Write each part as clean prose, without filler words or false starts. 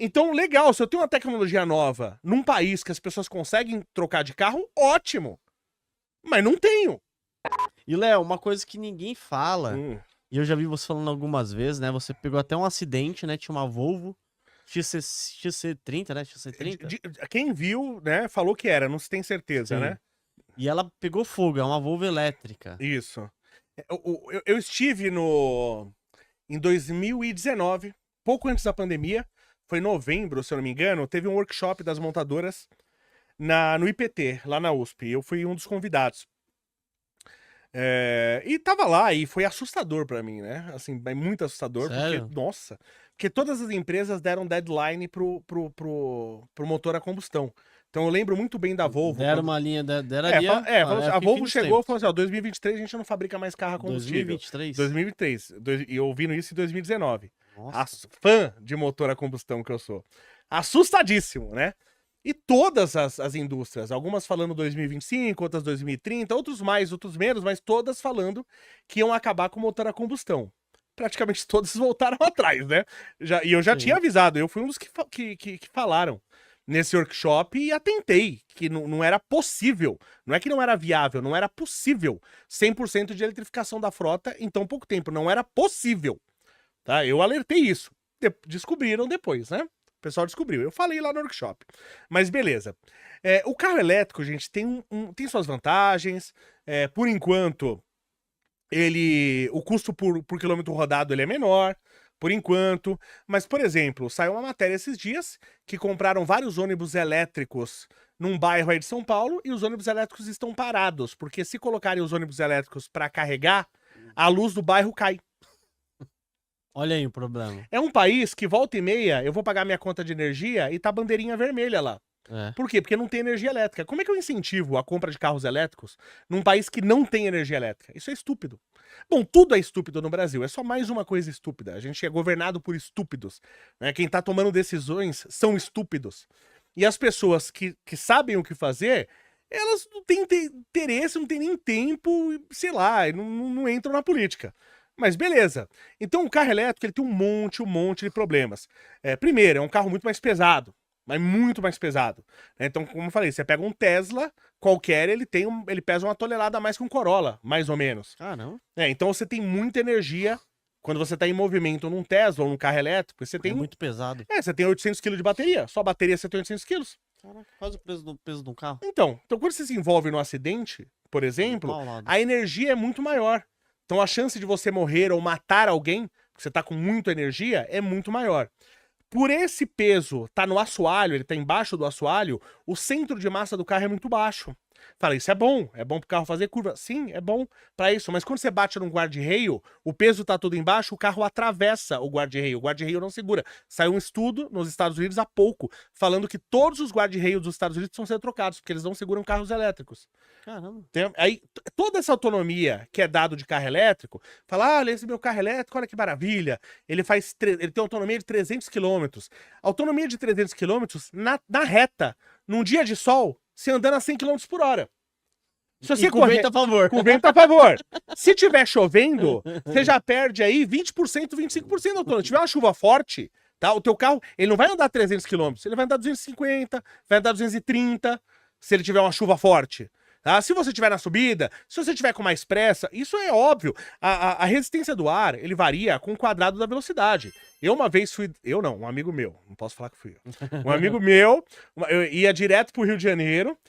Então, legal, se eu tenho uma tecnologia nova num país que as pessoas conseguem trocar de carro, ótimo. Mas não tenho. E, Léo, uma coisa que ninguém fala, Hum. e eu já vi você falando algumas vezes, né? Você pegou até um acidente, né? Tinha uma Volvo XC30, né? XC30. Quem viu, né, falou que era, não se tem certeza, Sim. né? E ela pegou fogo, é uma Volvo elétrica. Isso. Eu estive em 2019, pouco antes da pandemia, foi em novembro, se eu não me engano, teve um workshop das montadoras no IPT, lá na USP. Eu fui um dos convidados. E tava lá e foi assustador pra mim, né? Assim, é muito assustador, Sério? porque, nossa, porque todas as empresas deram deadline pro motor a combustão. Então eu lembro muito bem da Volvo. Deram quando- uma linha, deram ali falou assim, a fim Volvo dos chegou e tempos. falou assim, ó, 2023 a gente não fabrica mais carro a combustível. 2023? 2023. E eu ouvindo isso em 2019. Nossa. Fã de motor a combustão que eu sou. Assustadíssimo, né? E todas as indústrias, algumas falando 2025, outras 2030, outros mais, outros menos, mas todas falando que iam acabar com o motor a combustão. Praticamente todas voltaram atrás, né? E eu já Sim. tinha avisado, eu fui um dos que falaram nesse workshop e atentei que não era possível, não é que não era viável, não era possível 100% de eletrificação da frota em tão pouco tempo, não era possível, tá? Eu alertei isso, descobriram depois, né? O pessoal descobriu, eu falei lá no workshop, mas beleza. O carro elétrico, gente, tem suas vantagens, por enquanto, o custo por quilômetro rodado ele é menor, por enquanto. Mas, por exemplo, saiu uma matéria esses dias que compraram vários ônibus elétricos num bairro aí de São Paulo e os ônibus elétricos estão parados, porque se colocarem os ônibus elétricos para carregar, a luz do bairro cai. Olha aí o problema. É um país que volta e meia eu vou pagar minha conta de energia e tá bandeirinha vermelha lá. Por quê? Porque não tem energia elétrica. Como é que eu incentivo a compra de carros elétricos num país que não tem energia elétrica? Isso é estúpido. Bom, tudo é estúpido no Brasil. É só mais uma coisa estúpida. A gente é governado por estúpidos, né? Quem tá tomando decisões são estúpidos. E as pessoas que sabem o que fazer, elas não têm interesse, não têm nem tempo, sei lá, não entram na política. Mas beleza. Então o carro elétrico ele tem um monte de problemas. Primeiro, é um carro muito mais pesado. Mas muito mais pesado. Então, como eu falei, você pega um Tesla qualquer, ele pesa 1 tonelada a mais que um Corolla, mais ou menos. Caramba. Então você tem muita energia quando você tá em movimento num Tesla ou num carro elétrico. Você tem É muito pesado. você tem 800 kg de bateria. Só a bateria você tem 800 kg. Caraca, quase o peso de um carro. Então, quando você se envolve num acidente, por exemplo, a energia é muito maior. Então a chance de você morrer ou matar alguém, porque você tá com muita energia, é muito maior. Por esse peso tá no assoalho, ele tá embaixo do assoalho, o centro de massa do carro é muito baixo. Fala, isso é bom pro carro fazer curva. Sim, é bom pra isso, mas quando você bate num guarda-reio, o peso tá tudo embaixo, o carro atravessa o guarda-reio não segura. Saiu um estudo nos Estados Unidos há pouco, falando que todos os guarda-reios dos Estados Unidos precisam ser trocados, porque eles não seguram carros elétricos. Caramba. Aí, toda essa autonomia que é dado de carro elétrico, fala, olha, esse meu carro elétrico, olha que maravilha, ele tem autonomia de 300 km. Autonomia de 300 km na reta, num dia de sol, você andando a 100 km por hora. Se você com vento a favor. Com vento a favor. Se tiver chovendo, você já perde aí 20%, 25% da autonomia. Se tiver uma chuva forte, tá? O teu carro, ele não vai andar 300 km, ele vai andar 250, vai andar 230, se ele tiver uma chuva forte. Tá? Se você estiver na subida, se você estiver com mais pressa, isso é óbvio. A resistência do ar, ele varia com o quadrado da velocidade. Eu uma vez fui... Eu não, um amigo meu. Não posso falar que fui eu. Um amigo meu, eu ia direto pro Rio de Janeiro,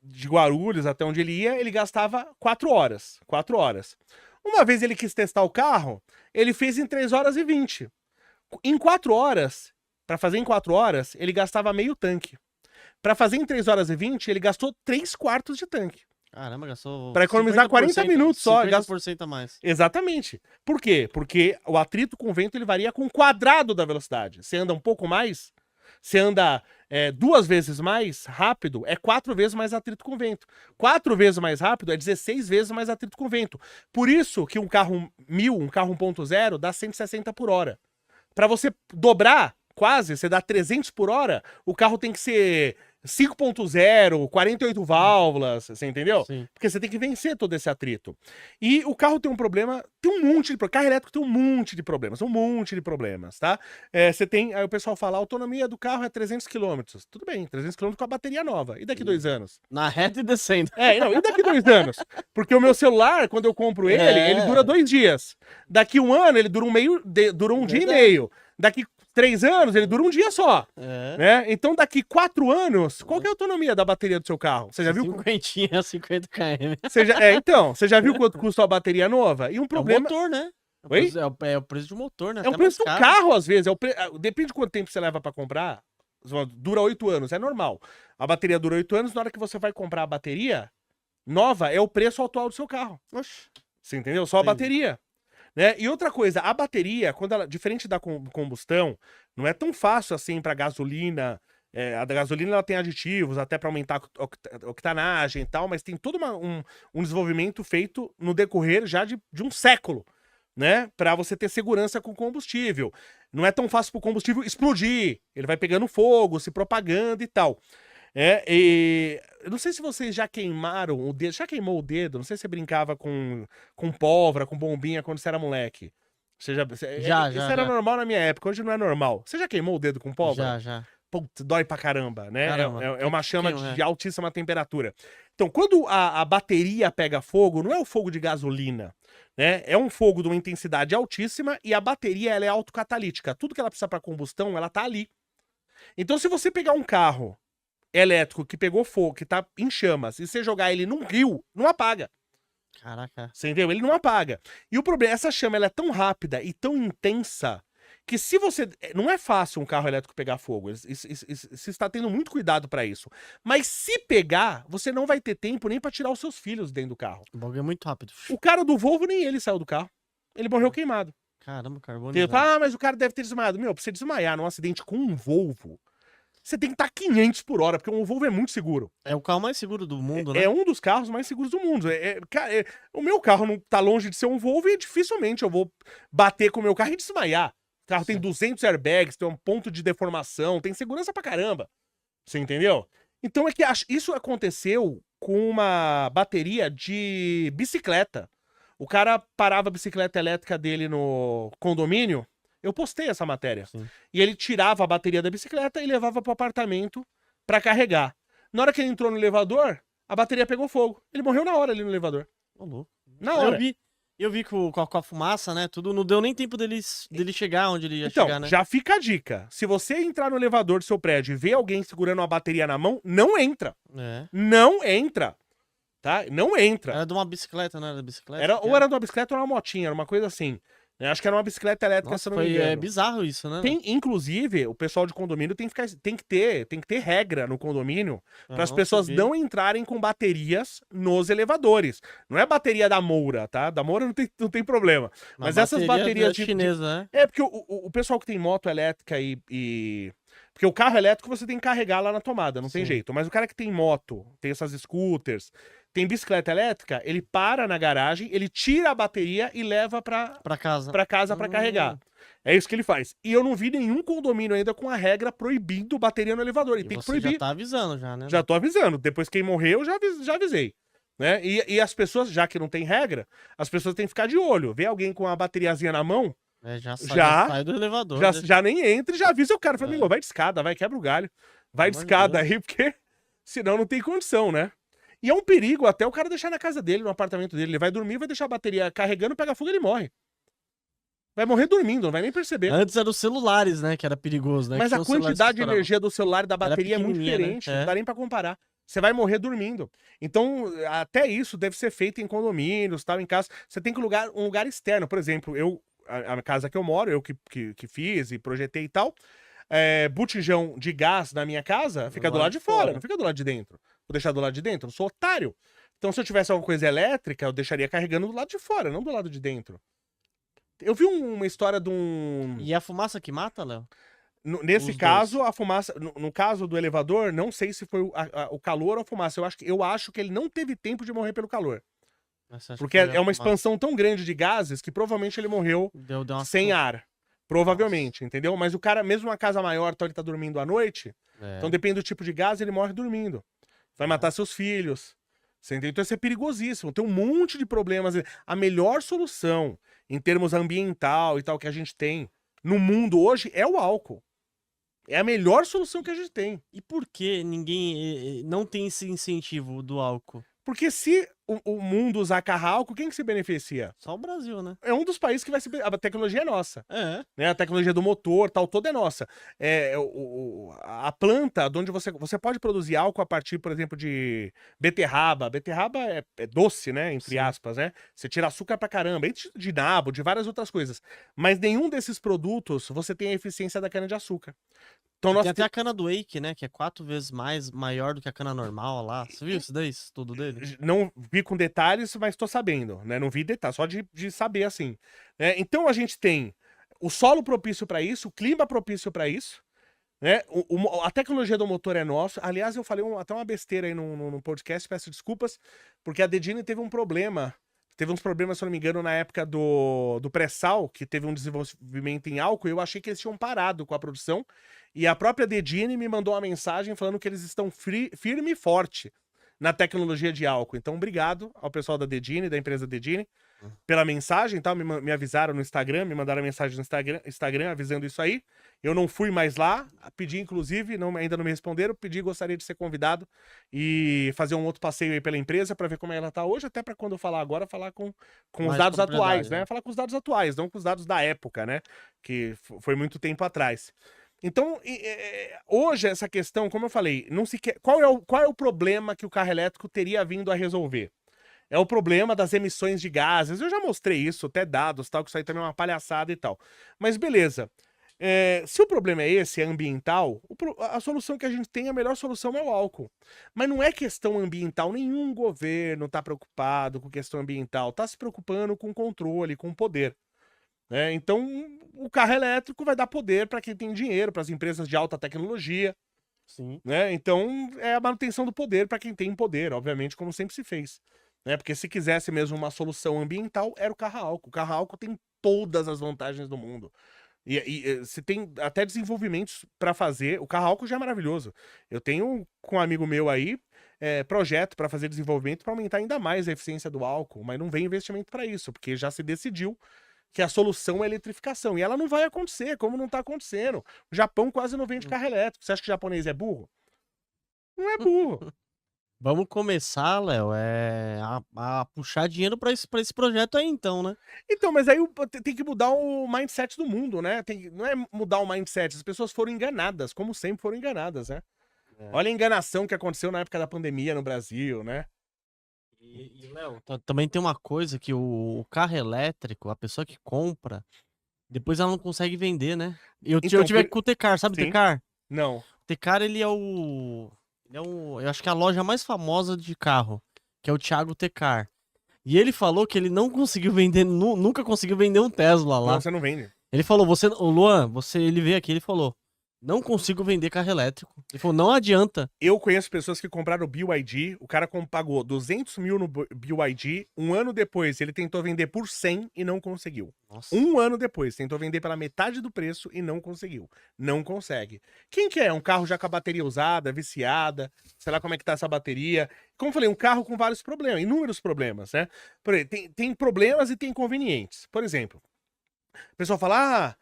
de Guarulhos até onde ele ia, ele gastava 4 horas. 4 horas. Uma vez ele quis testar o carro, ele fez em 3 horas e 20. Em 4 horas, pra fazer em 4 horas, ele gastava meio tanque. Pra fazer em 3 horas e 20, ele gastou 3/4 de tanque. Caramba, gastou... Pra economizar 40 minutos só. 50% a mais. Exatamente. Por quê? Porque o atrito com o vento ele varia com o quadrado da velocidade. Você anda um pouco mais, você anda 2 vezes mais rápido, é 4 vezes mais atrito com o vento. 4 vezes mais rápido é 16 vezes mais atrito com o vento. Por isso que um carro 1000, um carro 1.0, dá 160 por hora. Pra você dobrar, quase, você dá 300 por hora, o carro tem que ser 5.0, 48 válvulas, você entendeu? Sim. Porque você tem que vencer todo esse atrito. E o carro tem um problema, tem um monte de problemas. Carro elétrico tem um monte de problemas, tá? Você tem, aí o pessoal fala, a autonomia do carro é 300 km. Tudo bem, 300 km com a bateria nova. E daqui 2 anos? Na reta e descendo. Não, e daqui 2 anos? Porque o meu celular, quando eu compro ele, ele dura 2 dias. Daqui 1 ano, ele dura um dia e meio. Daqui 3 anos, ele dura um dia só. Né? Então, daqui 4 anos, qual que é a autonomia da bateria do seu carro? Você já viu? 50 km. Você já viu quanto custa a bateria nova? E um problema... É o motor, né? Oi? É o preço do motor, né? É o preço do carro, às vezes. Depende de quanto tempo você leva pra comprar. Dura 8 anos, é normal. A bateria dura 8 anos, na hora que você vai comprar a bateria nova, é o preço atual do seu carro. Oxi. Você entendeu? Só a bateria. Né? E outra coisa, a bateria, quando ela, diferente da combustão, não é tão fácil assim para gasolina. A da gasolina ela tem aditivos até para aumentar a octanagem e tal, mas tem todo um desenvolvimento feito no decorrer já de um século, né? Para você ter segurança com o combustível. Não é tão fácil para o combustível explodir, ele vai pegando fogo, se propagando e tal. Eu não sei se vocês já queimaram o dedo. Já queimou o dedo? Não sei se você brincava com pólvora, com bombinha quando você era moleque. Isso era normal na minha época, hoje não é normal. Você já queimou o dedo com pólvora? Já. Putz, dói pra caramba, né? Caramba. É uma chama de altíssima temperatura. Então, quando a bateria pega fogo, não é o fogo de gasolina, né? É um fogo de uma intensidade altíssima e a bateria ela é autocatalítica. Tudo que ela precisa pra combustão, ela tá ali. Então, se você pegar um carro elétrico que pegou fogo, que tá em chamas, e você jogar ele num rio, não apaga. Caraca. Você entendeu? Ele não apaga. E o problema, essa chama ela é tão rápida e tão intensa que se você... Não é fácil um carro elétrico pegar fogo. Você está tendo muito cuidado pra isso. Mas se pegar, você não vai ter tempo nem pra tirar os seus filhos dentro do carro. O bagulho é muito rápido. O cara do Volvo, nem ele saiu do carro. Ele morreu queimado. Caramba, carbono. Mas o cara deve ter desmaiado. Meu, pra você desmaiar num acidente com um Volvo, você tem que estar 500 por hora, porque um Volvo é muito seguro. É o carro mais seguro do mundo, né? É um dos carros mais seguros do mundo. O meu carro não tá longe de ser um Volvo e dificilmente eu vou bater com o meu carro e desmaiar. O carro tem 200 airbags, tem um ponto de deformação, tem segurança pra caramba. Você entendeu? Então isso aconteceu com uma bateria de bicicleta. O cara parava a bicicleta elétrica dele no condomínio. Eu postei essa matéria. Sim. E ele tirava a bateria da bicicleta e levava pro apartamento pra carregar. Na hora que ele entrou no elevador, a bateria pegou fogo. Ele morreu na hora ali no elevador. Ô, louco. Na hora. Eu vi com a fumaça, né? Tudo não deu nem tempo dele chegar onde ele ia chegar, né? Já fica a dica. Se você entrar no elevador do seu prédio e ver alguém segurando uma bateria na mão, não entra. Não entra. Tá? Não entra. Era de uma bicicleta, não era da bicicleta? Ou era de uma bicicleta ou uma motinha, era uma coisa assim. Acho que era uma bicicleta elétrica, Nossa, se eu não me engano. É bizarro isso, né? Inclusive, o pessoal de condomínio tem que ter regra no condomínio para as pessoas não entrarem com baterias nos elevadores. Não é bateria da Moura, tá? Da Moura não tem problema. Mas essas baterias chinesa, né? É porque o pessoal que tem moto elétrica porque o carro elétrico você tem que carregar lá na tomada, não tem jeito. Mas o cara que tem moto, tem essas scooters, tem bicicleta elétrica, ele para na garagem, ele tira a bateria e leva pra casa pra carregar. É isso que ele faz. E eu não vi nenhum condomínio ainda com a regra proibindo bateria no elevador. Ele tem que proibir. Já tá avisando já, né? Já tô avisando. Depois quem morreu, eu já avisei. Né? E as pessoas, já que não tem regra, as pessoas têm que ficar de olho. Vê alguém com uma bateriazinha na mão, já sai do elevador. Já nem entra e já avisa o cara. Fala, amigo, vai de escada, vai, quebra o galho. Vai de escada aí, porque senão não tem condição, né? E é um perigo até o cara deixar na casa dele, no apartamento dele. Ele vai dormir, vai deixar a bateria carregando, pega fogo e ele morre. Vai morrer dormindo, não vai nem perceber. Antes eram os celulares, né, que era perigoso, né? Mas a quantidade de energia do celular e da bateria é muito diferente, né? Não dá nem pra comparar. Você vai morrer dormindo. Então, até isso deve ser feito em condomínios, tal, em casa. Você tem que um lugar externo. Por exemplo, a casa que eu moro, eu que fiz e projetei e tal, botijão de gás na minha casa fica do lado de fora, não fica do lado de dentro. Vou deixar do lado de dentro? Eu sou otário. Então, se eu tivesse alguma coisa elétrica, eu deixaria carregando do lado de fora, não do lado de dentro. Eu vi uma história de um... E a fumaça que mata, Léo? Nesse caso, a fumaça... No caso do elevador, não sei se foi o calor ou a fumaça. Eu acho que ele não teve tempo de morrer pelo calor. Porque é uma expansão tão grande de gases que provavelmente ele morreu sem ar. Provavelmente, entendeu? Mas o cara, mesmo uma casa maior, então ele tá dormindo à noite, então depende do tipo de gás, ele morre dormindo. Vai matar seus filhos. Você entendeu? Então isso é perigosíssimo. Tem um monte de problemas. A melhor solução em termos ambiental e tal que a gente tem no mundo hoje é o álcool. É a melhor solução que a gente tem. E por que ninguém não tem esse incentivo do álcool? Porque se o mundo usar carro a álcool, quem que se beneficia? Só o Brasil, né? É um dos países que vai se... A tecnologia é nossa. É. Né? A tecnologia do motor, tal, toda é nossa. A planta, de onde você pode produzir álcool a partir, por exemplo, de beterraba. Beterraba é doce, né? Entre aspas, né? Você tira açúcar pra caramba, de nabo, de várias outras coisas. Mas nenhum desses produtos você tem a eficiência da cana-de-açúcar. Então, Tem até a cana do Wake, né? Que é 4 vezes maior do que a cana normal lá. Você viu isso daí? Isso tudo dele? Não vi com detalhes, mas tô sabendo, né? Não vi detalhes, só de saber assim. Então a gente tem o solo propício para isso, o clima propício para isso, né? A tecnologia do motor é nossa. Aliás, eu falei até uma besteira aí no podcast, peço desculpas, porque a Dedini teve um problema. Teve uns problemas, se eu não me engano, na época do pré-sal, que teve um desenvolvimento em álcool, e eu achei que eles tinham parado com a produção. E a própria Dedini me mandou uma mensagem falando que eles estão firme e forte na tecnologia de álcool. Então, obrigado ao pessoal da Dedini, da empresa Dedini, pela mensagem, tá? Me avisaram no Instagram, me mandaram mensagem no Instagram avisando isso aí. Eu não fui mais lá, pedi inclusive, ainda não me responderam, gostaria de ser convidado e fazer um outro passeio aí pela empresa para ver como ela tá hoje, até para quando eu falar agora, falar com os dados atuais, né? Falar com os dados atuais, não com os dados da época, né? Que foi muito tempo atrás. Então, hoje essa questão, como eu falei, não se quer... qual é o problema que o carro elétrico teria vindo a resolver? É o problema das emissões de gases. Eu já mostrei isso, até dados, tal, que isso aí também é uma palhaçada e tal. Mas beleza. Se o problema é esse, é ambiental, a solução que a gente tem, a melhor solução é o álcool. Mas não é questão ambiental, nenhum governo está preocupado com questão ambiental, está se preocupando com controle, com poder. Então, o carro elétrico vai dar poder para quem tem dinheiro, para as empresas de alta tecnologia. Sim. Então, é a manutenção do poder para quem tem poder, obviamente, como sempre se fez. Porque se quisesse mesmo uma solução ambiental, era o carro a álcool. O carro a álcool tem todas as vantagens do mundo. E você tem até desenvolvimentos para fazer. O carro a álcool já é maravilhoso. Eu tenho com um amigo meu aí projeto para fazer desenvolvimento para aumentar ainda mais a eficiência do álcool, mas não vem investimento para isso, porque já se decidiu que a solução é a eletrificação. E ela não vai acontecer, como não está acontecendo. O Japão quase não vende carro elétrico. Você acha que o japonês é burro? Não é burro. Vamos começar, Léo, a puxar dinheiro pra esse projeto aí, então, né? Então, mas aí tem que mudar o mindset do mundo, né? Não é mudar o mindset, as pessoas foram enganadas, como sempre foram enganadas, né? Olha a enganação que aconteceu na época da pandemia no Brasil, né? E Léo, também tem uma coisa que o carro elétrico, a pessoa que compra, depois ela não consegue vender, né? Eu tive aqui com o Tecar, sabe o Tecar? Não. O Tecar, ele é eu acho que é a loja mais famosa de carro, que é o Thiago Tecar. E ele falou que ele não conseguiu vender, nunca conseguiu vender um Tesla lá. Não, você não vende. Ele falou, o Luan, ele veio aqui, ele falou, não consigo vender carro elétrico. Ele falou, não adianta. Eu conheço pessoas que compraram o BYD, o cara pagou 200 mil no BYD, um ano depois ele tentou vender por 100 e não conseguiu. Nossa. Um ano depois, tentou vender pela metade do preço e não conseguiu. Não consegue. Quem que é? Um carro já com a bateria usada, viciada, sei lá como é que tá essa bateria. Como eu falei, um carro com vários problemas, inúmeros problemas, né? Por exemplo, tem problemas e tem inconvenientes. Por exemplo, o pessoal fala,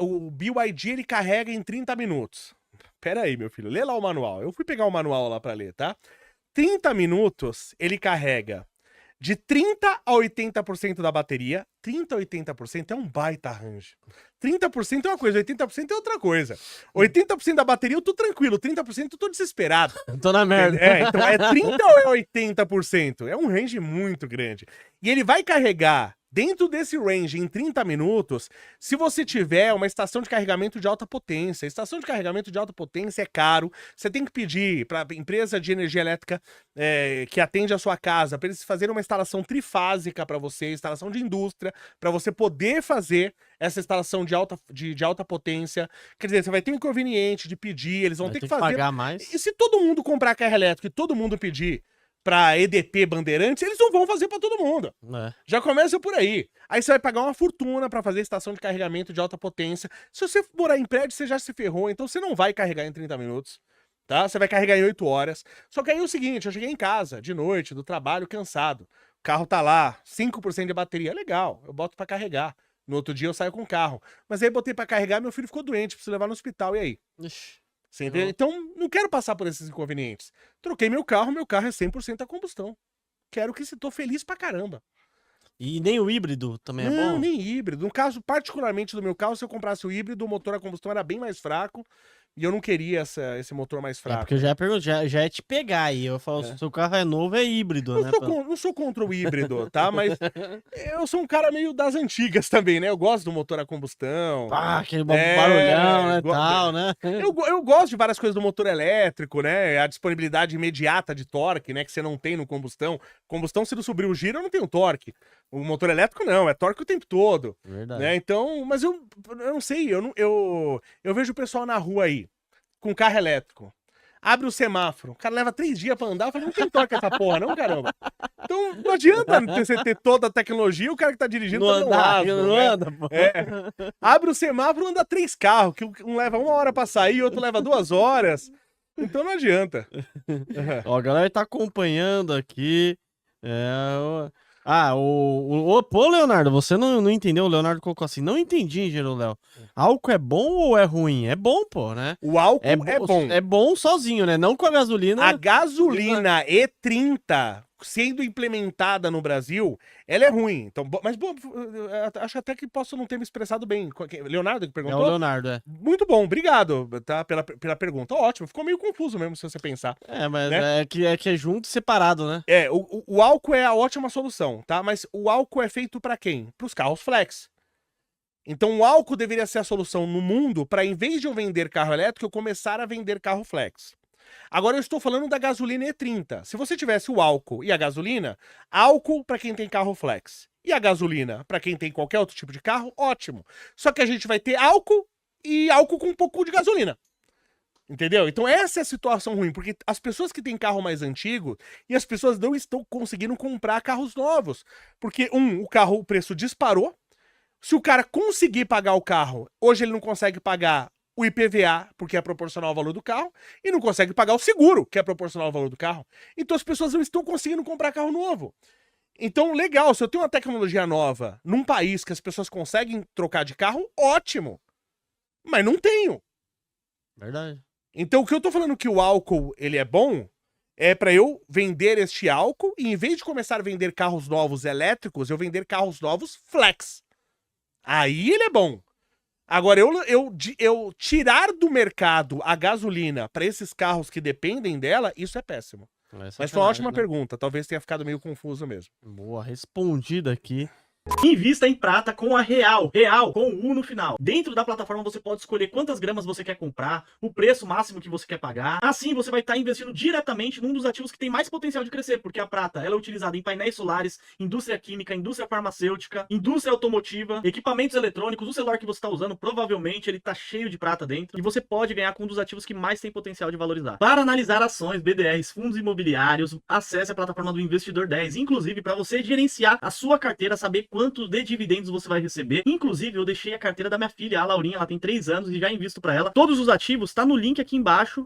o BYD ele carrega em 30 minutos. Pera aí, meu filho, lê lá o manual. Eu fui pegar o manual lá pra ler, tá? 30 minutos ele carrega de 30 a 80% da bateria. 30 a 80% é um baita arranjo. 30% é uma coisa, 80% é outra coisa. 80% da bateria eu tô tranquilo, 30% eu tô desesperado. Tô na merda. Então é 30 ou é 80%? É um range muito grande. E ele vai carregar dentro desse range em 30 minutos, se você tiver uma estação de carregamento de alta potência. A estação de carregamento de alta potência é caro. Você tem que pedir para a empresa de energia elétrica que atende a sua casa, para eles fazerem uma instalação trifásica para você, instalação de indústria, para você poder fazer essa instalação de alta potência. Quer dizer, você vai ter um inconveniente de pedir, eles vão ter que fazer. Pagar mais. E se todo mundo comprar carro elétrico e todo mundo pedir, pra EDP Bandeirantes, eles não vão fazer pra todo mundo. É. Já começa por aí. Aí você vai pagar uma fortuna pra fazer estação de carregamento de alta potência. Se você morar em prédio, você já se ferrou, então você não vai carregar em 30 minutos. Tá? Você vai carregar em 8 horas. Só que aí é o seguinte, eu cheguei em casa, de noite, do trabalho, cansado. O carro tá lá, 5% de bateria. Legal, eu boto pra carregar. No outro dia eu saio com o carro. Mas aí botei pra carregar, meu filho ficou doente, preciso levar no hospital, e aí? Ixi. Você entende? Então, não quero passar por esses inconvenientes. Troquei meu carro é 100% a combustão. Quero que se tô feliz pra caramba. E nem o híbrido também é Não, bom? nem híbrido. No caso, particularmente do meu carro, se eu comprasse o híbrido, o motor a combustão era bem mais fraco. E eu não queria esse motor mais É, fraco. porque eu já ia perguntar, já é te pegar aí. Eu falo, se o seu carro é novo, é híbrido, Não né? não sou contra o híbrido, tá? Mas eu sou um cara meio das antigas também, né? Eu gosto do motor a combustão. Ah, aquele É, barulhão, né, go- tal, né? Eu gosto de várias coisas do motor elétrico, né? A disponibilidade imediata de torque, né? Que você não tem no combustão. Combustão, se não subir o giro, eu não tenho torque. O motor elétrico, não. É torque o tempo todo. Verdade. Né? Então, mas eu não sei. Eu vejo o pessoal na rua aí, com carro elétrico. Abre o semáforo. O cara leva 3 dias pra andar. Eu falei, não tem torque essa porra, não, caramba. Então, não adianta você ter toda a tecnologia e o cara que tá dirigindo Não tá no anda, asno, não né? anda, pô. É. Abre o semáforo, anda 3 carros, que um leva 1 hora pra sair, outro leva 2 horas. Então não adianta. Ó, a galera tá acompanhando aqui. Pô, Leonardo, você não entendeu? O Leonardo colocou assim, não entendi, engenheiro Léo. Álcool é bom ou é ruim? É bom, pô, né? O álcool é bom. É bom sozinho, né? Não com a gasolina. A gasolina E30 sendo implementada no Brasil, ela é ruim. Então, mas bom, acho até que posso não ter me expressado bem. Leonardo que É perguntou? o Leonardo, é. Muito bom, obrigado, tá? Pela pergunta. Ótimo, ficou meio confuso mesmo se você pensar. É, mas Né? é que é junto e separado, né? O álcool é a ótima solução, tá? Mas o álcool é feito pra quem? Pros carros flex. Então o álcool deveria ser a solução no mundo para, em vez de eu vender carro elétrico, eu começar a vender carro flex. Agora eu estou falando da gasolina E30. Se você tivesse o álcool e a gasolina, álcool para quem tem carro flex e a gasolina para quem tem qualquer outro tipo de carro, ótimo. Só que a gente vai ter álcool e álcool com um pouco de gasolina. Entendeu? Então essa é a situação ruim, porque as pessoas que têm carro mais antigo e as pessoas não estão conseguindo comprar carros novos. Porque, o preço disparou. Se o cara conseguir pagar o carro, hoje ele não consegue pagar o IPVA, porque é proporcional ao valor do carro, e não consegue pagar o seguro, que é proporcional ao valor do carro. Então as pessoas não estão conseguindo comprar carro novo. Então, legal, se eu tenho uma tecnologia nova num país que as pessoas conseguem trocar de carro, ótimo. Mas não tenho. Verdade. Então, o que eu tô falando que o álcool, ele é bom, é pra eu vender este álcool, e em vez de começar a vender carros novos elétricos, eu vender carros novos flex. Aí ele é bom. Agora, eu tirar do mercado a gasolina para esses carros que dependem dela, isso é péssimo. Mas foi uma ótima pergunta. Talvez tenha ficado meio confuso mesmo. Boa, respondida aqui. Invista em prata com a Real com U no final. Dentro da plataforma você pode escolher quantas gramas você quer comprar, o preço máximo que você quer pagar. Assim você vai estar investindo diretamente num dos ativos que tem mais potencial de crescer, porque a prata ela é utilizada em painéis solares, indústria química, indústria farmacêutica, indústria automotiva, equipamentos eletrônicos. O celular que você está usando provavelmente ele está cheio de prata dentro e você pode ganhar com um dos ativos que mais tem potencial de valorizar. Para analisar ações, BDRs, fundos imobiliários, acesse a plataforma do Investidor 10, inclusive para você gerenciar a sua carteira, saber quanto de dividendos você vai receber. Inclusive, eu deixei a carteira da minha filha, a Laurinha, ela tem 3 anos e já invisto para ela. Todos os ativos tá no link aqui embaixo